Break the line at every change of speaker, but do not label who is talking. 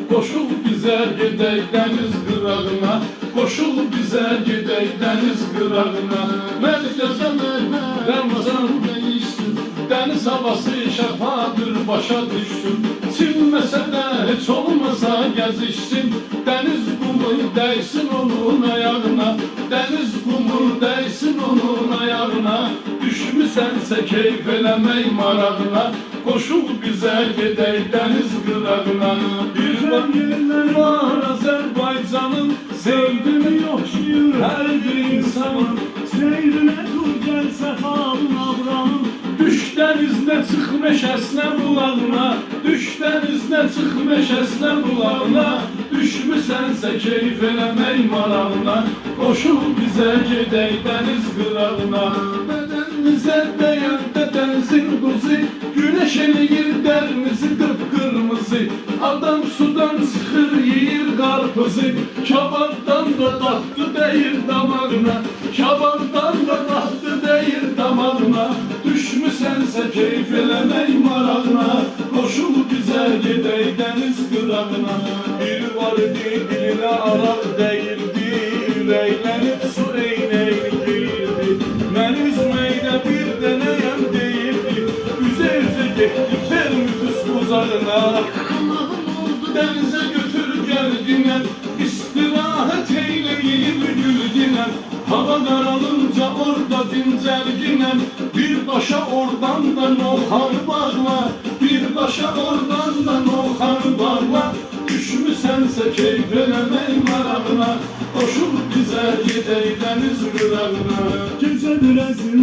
Koşul bize gedək dəniz qırağına, koşul bize gedək dəniz qırağına. Mən gözəməm Ramazan değişsin, dəniz havası şəfadır başa düşsün. Çinməsə də heç olmasa gəzişsin, dəniz qumu dəysin onun ayağına, dəniz qumu dəysin onun ayağına. Düşmüsənsə keyf eləmək marağına, koşul bize gedək dəniz qırağına. Bir yerler var Azerbaycan'ın, sevgini yoxşuyur hər bir insanın.
Seyrine dur gel sefalın abranın.
Düş dənizlə çıx meşəsinə bulağına, düş dənizlə çıx meşəsinə bulağına. Düşmüsənsə keyf eləmək marağına, koşul bize gedək dəniz qırağına. Bədənimizə dəyəndə dənizin quzu, güneş eləyir dərimizi qıpqırmızı. Adam sudan çıxır yeyir qarpızı, kababdan da dadlı deyir damağına, kababdan da dadlı deyir damağına. Düşmüsənsə keyf eləmək marağına, koşul bize gedək dəniz qırağına. Bir var idi dilinə araq dəyirdi, ürəklənib su eynəyini geyirdi. Mən üzməkdə bir dənəyəm deyirdi, üzə üzə getdi Permitus uzağına. Denize götür gel dinlen, istirahat eyleyip gül dinlen. Hava karalınca orada dincerginen, bir başa oradan da nohar bağla, bir başa oradan da nohar bağla. Düşmüsənsə keyf eləmək marağına, koşul bize gedək dəniz qırağına.
Gece bilesin